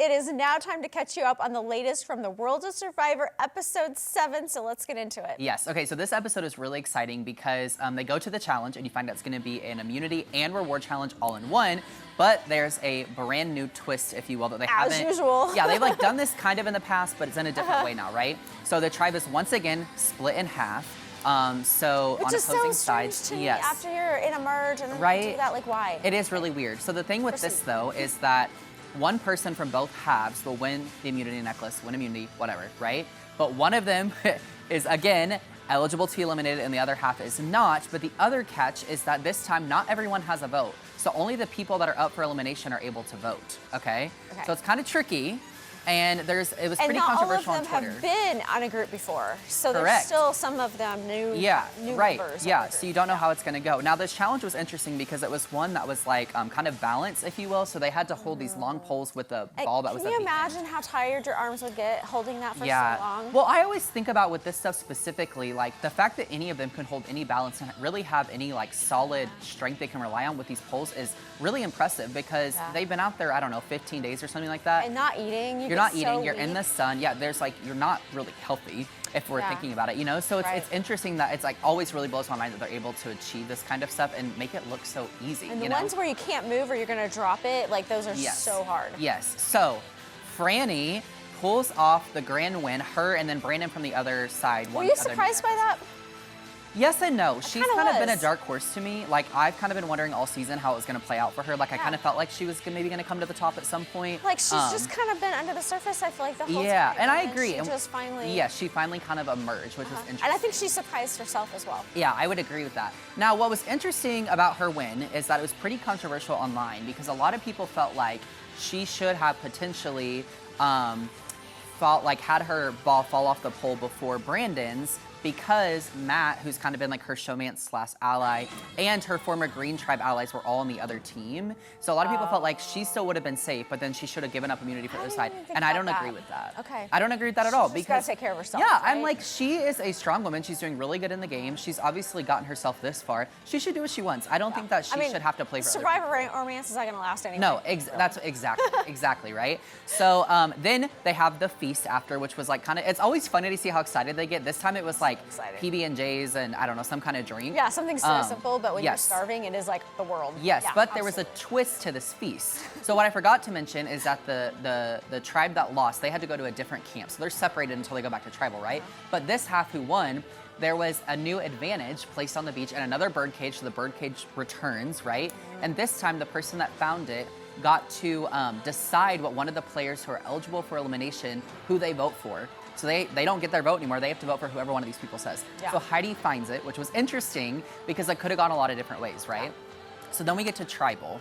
it is now time to catch you up on the latest from the World of Survivor episode 7. So let's get into it. Yes. Okay. So this episode is really exciting because they go to the challenge and you find out it's going to be an immunity and reward challenge all in one. But there's a brand new twist, if you will, that they haven't. As usual. Yeah, they've like done this kind of in the past, but it's in a different way now, right? So the tribe is once again split in half. Which on is opposing so sides. strange to me after you're in a merge and then you do that, like why? It is really weird. So the thing with this though is that one person from both halves will win the immunity necklace, win immunity, whatever, right? But one of them is again eligible to be eliminated and the other half is not. But the other catch is that this time not everyone has a vote. So only the people that are up for elimination are able to vote, okay? So it's kind of tricky. And it was pretty controversial on Twitter. And not all of them have been on a group before. So Correct. there's still some of them new members. Yeah, so you don't know how it's going to go. Now, this challenge was interesting because it was one that was like kind of balanced, if you will. So they had to hold these long poles with a ball that was at the end. Can you imagine how tired your arms would get holding that for so long? Well, I always think about with this stuff specifically, like the fact that any of them can hold any balance and really have any like solid strength they can rely on with these poles is really impressive because they've been out there, I don't know, 15 days or something like that. And not eating. You're not eating, you're in the sun. Yeah, there's like, you're not really healthy if we're thinking about it, you know? So it's interesting that it's like always really blows my mind that they're able to achieve this kind of stuff and make it look so easy. And the ones where you can't move or you're gonna drop it, like those are so hard. Yes, so Franny pulls off the grand win, her and then Brandon from the other side. Were you surprised by that? Yes and no. She's kind of been a dark horse to me. Like, I've kind of been wondering all season how it was going to play out for her. Like, I kind of felt like she was maybe going to come to the top at some point. Like, she's just kind of been under the surface, I feel like, the whole time. Yeah, and I agree. She just finally... Yeah, she finally kind of emerged, which was interesting. And I think she surprised herself as well. Yeah, I would agree with that. Now, what was interesting about her win is that it was pretty controversial online because a lot of people felt like she should have potentially had her ball fall off the pole before Brandon's, because Matt, who's kind of been like her showmance / ally, and her former Green Tribe allies were all on the other team. So a lot of people felt like she still would have been safe, but then she should have given up immunity for the other side. And I don't agree with that. Okay. I don't agree with that at all. She's gotta take care of herself. Yeah, I'm like, she is a strong woman. She's doing really good in the game. She's obviously gotten herself this far. She should do what she wants. I don't think that she should have to play for Survivor romance is not gonna last anymore. No, that's exactly right. So then they have the feast after, which was like kind of, it's always funny to see how excited they get. This time it was like PB&Js and I don't know, some kind of drink. Yeah, something so simple, but when you're starving, it is like the world. Yes, but there was a twist to this feast. So what I forgot to mention is that the tribe that lost, they had to go to a different camp. So they're separated until they go back to tribal, right? But this half who won, there was a new advantage placed on the beach and another bird cage, so the bird cage returns, right? And this time the person that found it got to decide what one of the players who are eligible for elimination, who they vote for. So they don't get their vote anymore. They have to vote for whoever one of these people says. So Heidi finds it, which was interesting because it could have gone a lot of different ways, right? So then we get to tribal.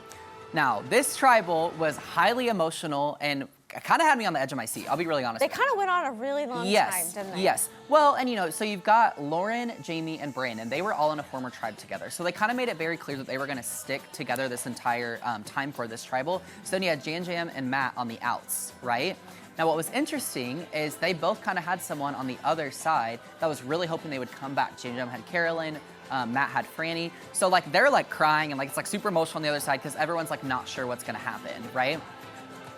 Now, this tribal was highly emotional and kind of had me on the edge of my seat. I'll be really honest. They kind of went on a really long time, didn't they? Yes. Well, and you know, so you've got Lauren, Jamie, and Brandon. They were all in a former tribe together. So they kind of made it very clear that they were going to stick together this entire time for this tribal. So then you had Jan Jam and Matt on the outs, right? Now, what was interesting is they both kind of had someone on the other side that was really hoping they would come back. Jan Jam had Carolyn, Matt had Franny. So like they're like crying and like it's like super emotional on the other side because everyone's like not sure what's going to happen, right?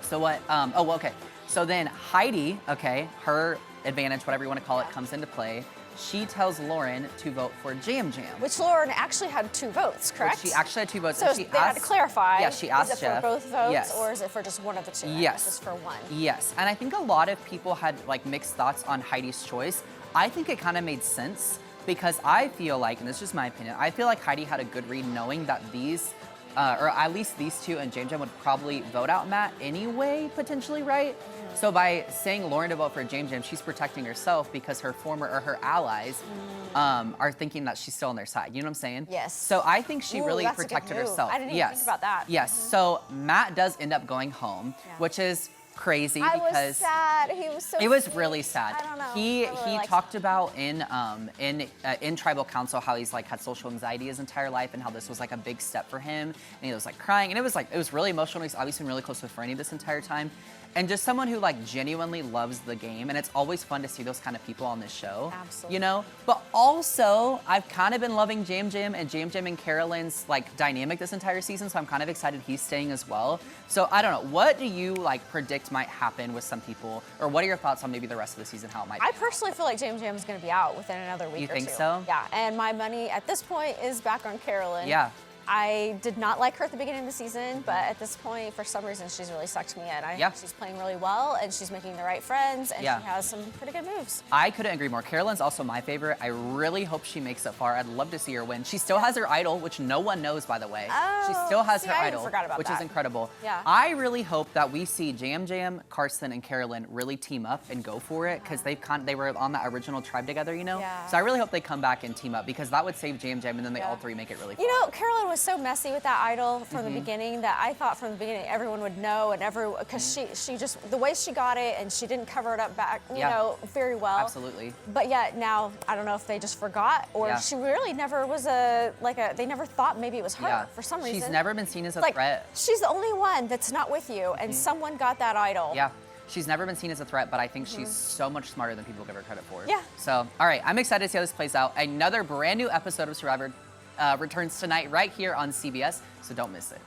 So what, okay. So then Heidi, okay, her advantage, whatever you want to call it, comes into play. She tells Lauren to vote for Jam Jam. Which Lauren actually had 2 votes, correct? She actually had 2 votes. So they had to clarify. Yeah, she asked Is Jeff. it for both votes or is it for just one of the 2? Yes. Just for one. Yes, and I think a lot of people had like mixed thoughts on Heidi's choice. I think it kind of made sense because I feel like, and this is just my opinion, I feel like Heidi had a good read knowing that these, or at least these 2 and Jam Jam would probably vote out Matt anyway, potentially, right? So by saying Lauren to vote for Jam Jam, she's protecting herself because her former or her allies are thinking that she's still on their side. You know what I'm saying? Yes. So I think she really protected herself. I didn't even think about that. Yes. So Matt does end up going home, which is crazy because I was sad. He was so. It was really sad. I don't know. He talked about in tribal council how he's like had social anxiety his entire life and how this was like a big step for him, and he was like crying, and it was really emotional. He's obviously been really close with Franny this entire time. And just someone who like genuinely loves the game, and it's always fun to see those kind of people on this show. Absolutely. You know? But also, I've kind of been loving Jam Jam and Carolyn's like dynamic this entire season, so I'm kind of excited he's staying as well. So I don't know, what do you like predict predict might happen with some people? Or what are your thoughts on maybe the rest of the season, how it might I pan out? personally feel like Jam Jam is going to be out within another week You or think two. so? Yeah, and my money at this point is back on Carolyn. Yeah. I did not like her at the beginning of the season, but at this point, for some reason, she's really sucked me in. I Yeah. think she's playing really well, and she's making the right friends, and Yeah. she has some pretty good moves. I couldn't agree more. Carolyn's also my favorite. I really hope she makes it far. I'd love to see her win. She still has her idol, which no one knows, by the way. she Oh, still has see, her I even idol, forgot about which that. is incredible. Yeah. I really hope that we see Jam Jam, Carson, and Carolyn really team up and go for it because they were on that original tribe together, you know? Yeah. So I really hope they come back and team up because that would save Jam Jam and then they Yeah. all three make it really far. You know, Carolyn was so messy with that idol from the beginning that I thought from the beginning everyone would know and because she just the way she got it and she didn't cover it up back, you Yeah. know, very well. Absolutely. But yet now I don't know if they just forgot or Yeah. she really never was they never thought maybe it was her Yeah. for some reason. She's never been seen as a like threat. she's the only one that's not with you and someone got that idol. Yeah. She's never been seen as a threat, but I think she's so much smarter than people give her credit for. Yeah. So, all right, I'm excited to see how this plays out. Another brand new episode of Survivor returns tonight right here on CBS, so don't miss it.